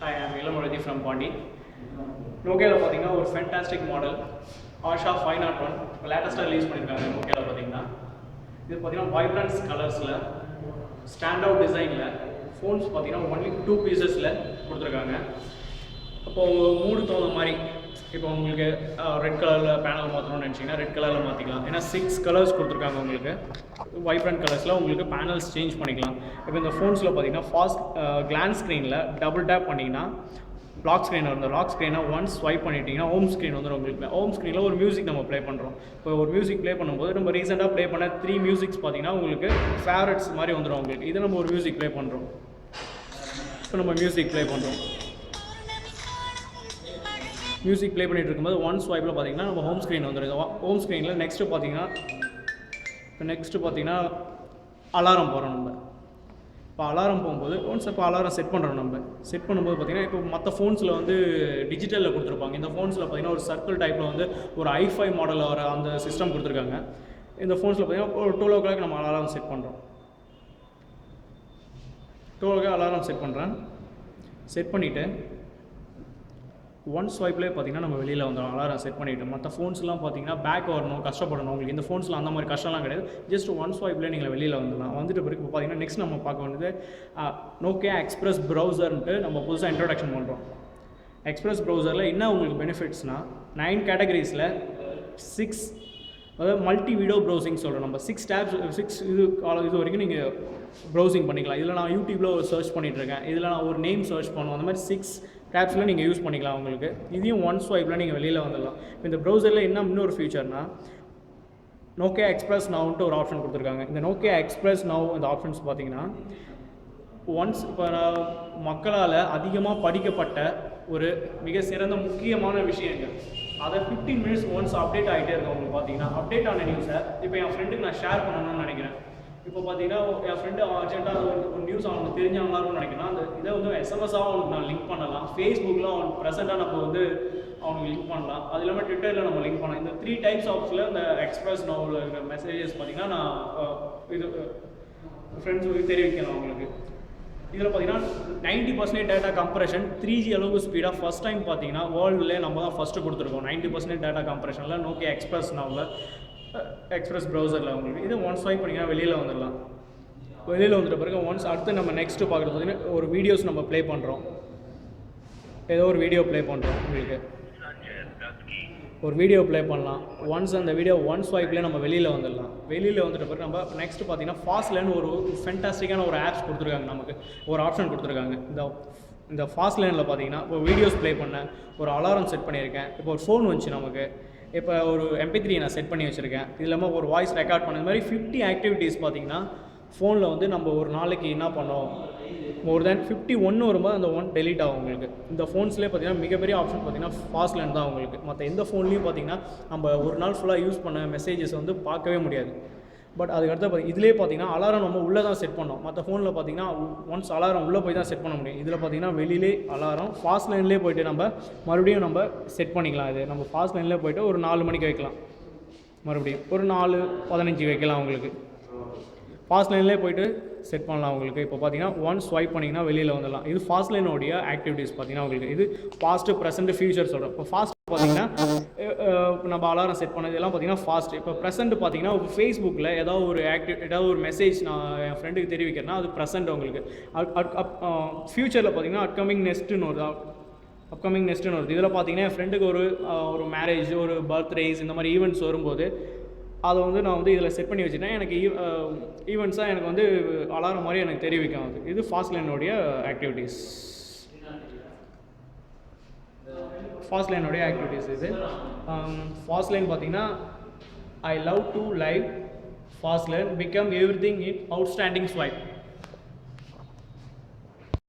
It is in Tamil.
Hi, I am Ilamuradi from Pondi. நோக்கியாவில் பார்த்தீங்கன்னா ஒரு ஃபேண்டாஸ்டிக் மாடல் ஆஷா 501 இப்போ லேட்டஸ்ட்டாக ரிலீஸ் பண்ணியிருக்காங்க. நோக்கியாவில் பார்த்தீங்கன்னா இது பார்த்தீங்கன்னா வைப்ரன்ஸ் கலர்ஸில் ஸ்டாண்ட் அவுட் டிசைனில் ஃபோன்ஸ் பார்த்தீங்கன்னா ஒன்லி 2 பீசஸில் கொடுத்துருக்காங்க. அப்போது உங்கள் மூடு தகுந்த மாதிரி இப்போ உங்களுக்கு ரெட் கலரில் பேனல் மாற்றணும்னு நினச்சிங்கன்னா ரெட் கலரில் மாற்றிக்கலாம். ஏன்னா 6 கலர்ஸ் கொடுத்துருக்காங்க. உங்களுக்கு வைப்ரண்ட் கலர்ஸில் உங்களுக்கு பேனல்ஸ் சேஞ்ச் பண்ணிக்கலாம். இப்போ இந்த ஃபோன்ஸில் பார்த்தீங்கன்னா ஃபாஸ்ட் கிளான்ஸ் ஸ்க்ரீனில் டபுள் டேப் பண்ணிங்கன்னா லாக் ஸ்க்ரீன் வரும். லாக் ஸ்க்ரீனை ஒன்ஸ் ஸ்வைப் பண்ணிட்டீங்கன்னா ஹோம் ஸ்க்ரீன் வந்துடும். உங்களுக்கு ஹோம் ஸ்க்ரீனில் ஒரு மியூசிக் நம்ம ப்ளே பண்ணுறோம். இப்போ ஒரு மியூசிக் ப்ளே பண்ணும்போது நம்ம ரீசெண்டாக ப்ளே பண்ண 3 மியூசிக்ஸ் பார்த்தீங்கன்னா உங்களுக்கு ஃபேவரட்ஸ் மாதிரி வந்துடும். உங்களுக்கு இதை நம்ம ஒரு மியூசிக் ப்ளே பண்ணுறோம். இப்போ நம்ம மியூசிக் ப்ளே பண்ணுறோம். மியூசிக் ப்ளே பண்ணிகிட்டு இருக்கும்போது ஒன் ஸ்வைப்பில் பார்த்தீங்கன்னா நம்ம ஹோம் ஸ்க்ரீன் வந்துடும். ஹோம் ஸ்க்ரீனில் நெக்ஸ்ட்டு பார்த்தீங்கன்னா அலாரம் போகிறோம். நம்ம இப்போ அலாரம் போகும்போது ஒன்ஸ் இப்போ அலாரம் செட் பண்ணுறோம். நம்ம செட் பண்ணும்போது பார்த்திங்கன்னா இப்போ மற்ற ஃபோன்ஸில் வந்து டிஜிட்டலில் கொடுத்துருப்பாங்க. இந்த ஃபோன்ஸில் பார்த்திங்கன்னா ஒரு சர்க்கிள் டைப்பில் வந்து ஒரு i5 மாடலில் வர அந்த சிஸ்டம் கொடுத்துருக்காங்க. இந்த ஃபோன்ஸில் பார்த்திங்கன்னா ஒரு 12 o'clock நம்ம அலாரம் செட் பண்ணுறோம். 12 o'clock அலாரம் செட் பண்ணுறேன். செட் பண்ணிவிட்டு ஒன் ஸ்வைப்லேயே பார்த்தீங்கன்னா நம்ம வெளியில் வந்துடும். அலாரம் செட் பண்ணிவிட்டு மற்ற ஃபோன்ஸ்லாம் பார்த்தீங்கன்னா பேக் வரணும், கஷ்டப்படணும். உங்களுக்கு இந்த ஃபோன்ஸில் அந்த மாதிரி கஷ்டம்லாம் கிடையாது. ஜஸ்ட் ஒன் ஸ்வைப்லேயே நீங்கள் வெளியில் வந்துடலாம். வந்துட்டு பிறகு இப்போ பார்த்தீங்கன்னா நெக்ஸ்ட் நம்ம பார்க்க வேண்டியது நோக்கியா எக்ஸ்பிரஸ் ப்ரௌசர்ன்ட்டு நம்ம புதுசாக இன்ட்ரடக்ஷன் பண்ணுறோம். எக்ஸ்பிரஸ் ப்ரௌசரில் என்ன உங்களுக்கு பெனிஃபிட்ஸ்னால் 9 கேட்டகரிஸில் 6 அதாவது மல்டி வீடியோ ப்ரௌசிங் சொல்கிறோம். நம்ம 6 டேப்ஸ் 6 இது வரைக்கும் நீங்கள் ப்ரௌசிங் பண்ணிக்கலாம். இதில் நான் யூடியூப்பில் சர்ச் பண்ணிகிட்ருக்கேன். இதில் நான் ஒரு நேம் சர்ச் பண்ணுவோம். அந்த மாதிரி 6 டேப்ஸில் நீங்கள் யூஸ் பண்ணிக்கலாம். உங்களுக்கு இதையும் ஒன் ஸ்வைப்பில் நீங்கள் வெளியில் வந்துடலாம். இந்த ப்ரௌசரில் என்ன இன்னொரு ஃபியூச்சர்னால் நோக்கியா எக்ஸ்பிரஸ் நவுன்ட்டு ஒரு ஆப்ஷன் கொடுத்துருக்காங்க. இந்த நோக்கியா எக்ஸ்பிரஸ் நவ் இந்த ஆப்ஷன்ஸ் பார்த்தீங்கன்னா ஒன்ஸ் இப்போ மக்களால் அதிகமாக படிக்கப்பட்ட ஒரு மிக சிறந்த முக்கியமான விஷயங்கள் அதை 15 minutes ஒன்ஸ் அப்டேட் ஆகிட்டே இருக்கும். உங்களுக்கு பார்த்தீங்கன்னா அப்டேட் ஆன நியூஸை இப்போ என் ஃப்ரெண்டுக்கு நான் ஷேர் பண்ணணும்னு நினைக்கிறேன். இப்போ பார்த்தீங்கன்னா என் ஃப்ரெண்டு அர்ஜென்ட்டாக ஒரு நியூஸ் அவனுக்கு தெரிஞ்சவங்களா இருக்கும்னு நினைக்கிறேன். அந்த இதை வந்து எஸ்எம்எஸ்ஸாக அவனுக்கு நான் லிங்க் பண்ணலாம். ஃபேஸ்புக்கில் அவனுக்கு ப்ரெசென்ட்டாக நம்ம வந்து அவனுக்கு லிங்க் பண்ணலாம். அது இல்லாமல் ட்விட்டரில் நம்ம லிங்க் பண்ணலாம். இந்த 3 டைப்ஸ் ஆஃப்ஸில் இந்த எக்ஸ்பிரஸ் நோவில் இருக்கிற மெசேஜஸ் பார்த்தீங்கன்னா நான் இது ஃப்ரெண்ட்ஸுக்கு தெரிவிக்கலாம். அவங்களுக்கு இதில் பார்த்தீங்கன்னா 90% டேட்டா கம்ப்ரெஷன் 3G அளவுக்கு ஸ்பீடாக ஃபஸ்ட் டைம் பார்த்தீங்கன்னா வேர்ல்டுலேயே நம்ம தான் ஃபஸ்ட்டு கொடுத்துருக்கோம். 90% டேட்டா கம்ப்ரெஷனில் நோக்கியா எக்ஸ்பிரஸ் நோவில் எக்ஸ்பிரஸ் ப்ரௌசரில் உங்களுக்கு இது ஒன்ஸ் ஸ்வைப் பண்ணிங்கன்னா வெளியில் வந்துடலாம். வெளியில் வந்துட்ட பிறகு ஒன்ஸ் அடுத்து நம்ம நெக்ஸ்ட்டு பார்க்குறது பார்த்தீங்கன்னா ஒரு வீடியோஸ் நம்ம ப்ளே பண்ணுறோம். ஏதோ ஒரு வீடியோ ப்ளே பண்ணுறோம். உங்களுக்கு ஒரு வீடியோ ப்ளே பண்ணலாம். ஒன்ஸ் அந்த வீடியோ ஒன் ஸ்வைப்லேயே நம்ம வெளியில் வந்துடலாம். வெளியில் வந்துட்ட பிறகு நம்ம நெக்ஸ்ட்டு பார்த்தீங்கன்னா ஃபாஸ்ட் லேன் ஒரு ஃபென்டாஸ்டிக்கான ஒரு ஆப்ஸ் கொடுத்துருக்காங்க. நமக்கு ஒரு ஆப்ஷன் கொடுத்துருக்காங்க. இந்த ஃபாஸ்ட் லேனில் பார்த்தீங்கன்னா இப்போ வீடியோஸ் ப்ளே பண்ணேன், ஒரு அலாரம் செட் பண்ணியிருக்கேன். இப்போ ஒரு ஃபோன் வந்துச்சு நமக்கு. இப்போ ஒரு MP3 நான் செட் பண்ணி வச்சுருக்கேன். இது இல்லாமல் ஒரு வாய்ஸ் ரெக்கார்ட் பண்ண மாதிரி 50 ஆக்டிவிட்டீஸ் பார்த்தீங்கன்னா ஃபோனில் வந்து நம்ம ஒரு நாளைக்கு என்ன பண்ணோம் மோர் தேன் 51 வரும்போது அந்த 1 டெலீட் ஆகும். உங்களுக்கு இந்த ஃபோன்ஸ்லேயே பார்த்தீங்கன்னா மிகப்பெரிய ஆப்ஷன் பார்த்தீங்கன்னா ஃபாஸ்ட் லேன் தான். உங்களுக்கு மற்ற எந்த ஃபோன்லேயும் பார்த்தீங்கன்னா நம்ம ஒரு நாள் ஃபுல்லாக யூஸ் பண்ண மெசேஜஸ் வந்து பார்க்கவே முடியாது. பட் அதுக்கடுத்து இதிலே பார்த்தீங்கன்னா அலாரம் நம்ம உள்ளே தான் செட் பண்ணோம். மற்ற ஃபோனில் பார்த்தீங்கன்னா ஒன்ஸ் அலாரம் உள்ளே போய் தான் செட் பண்ண முடியும். இதில் பார்த்தீங்கன்னா வெளியிலே அலாரம் ஃபாஸ்ட் லைன்லேயே போய்ட்டு நம்ம மறுபடியும் நம்ம செட் பண்ணிக்கலாம். இது நம்ம ஃபாஸ்ட் லைன்லேயே போய்ட்டு ஒரு 4 மணிக்கு வைக்கலாம், மறுபடியும் ஒரு 4:15 வைக்கலாம். உங்களுக்கு ஃபாஸ்ட் லைன்லேயே போய்ட்டு செட் பண்ணலாம். உங்களுக்கு இப்போ பார்த்தீங்கன்னா ஒன் ஸ்வைப் பண்ணிங்கன்னா வெளியில் வந்துடலாம். இது ஃபாஸ்ட் லைனோடைய ஆக்டிவிட்டீஸ் பார்த்தீங்கன்னா உங்களுக்கு இது பாஸ்ட்டு ப்ரெசென்ட் ஃபியூச்சர் சொல்கிறோம். இப்போ ஃபாஸ்ட் பார்த்தீங்கன்னா நம்ம அலாரம் செட் பண்ணது எல்லாம் பார்த்தீங்கன்னா ஃபாஸ்ட். இப்போ ப்ரெசென்ட் பார்த்தீங்கன்னா ஃபேஸ்புக்கில் ஏதாவது ஒரு மெசேஜ் நான் என் ஃப்ரெண்டுக்கு தெரிவிக்கிறேன்னா அது ப்ரெசென்ட். உங்களுக்கு ஃபியூச்சரில் பார்த்தீங்கன்னா அப்கமிங் நெக்ஸ்ட்டுன்னு வருது. இதில் பார்த்தீங்கன்னா என் ஃப்ரெண்டுக்கு ஒரு மேரேஜ், ஒரு பர்த்டேஸ் இந்த மாதிரி ஈவெண்ட்ஸ் வரும்போது அதை வந்து நான் வந்து இதில் செட் பண்ணி வச்சுட்டேன். எனக்கு ஈவெண்ட்ஸாக எனக்கு வந்து அலாரம் மாதிரி எனக்கு தெரிவிக்கும். அது இது ஃபாஸ்ட் லைனோடைய ஆக்டிவிட்டீஸ். இது ஃபாஸ்ட் லைன் பார்த்தீங்கன்னா I love to live fast line become everything in outstanding swipe.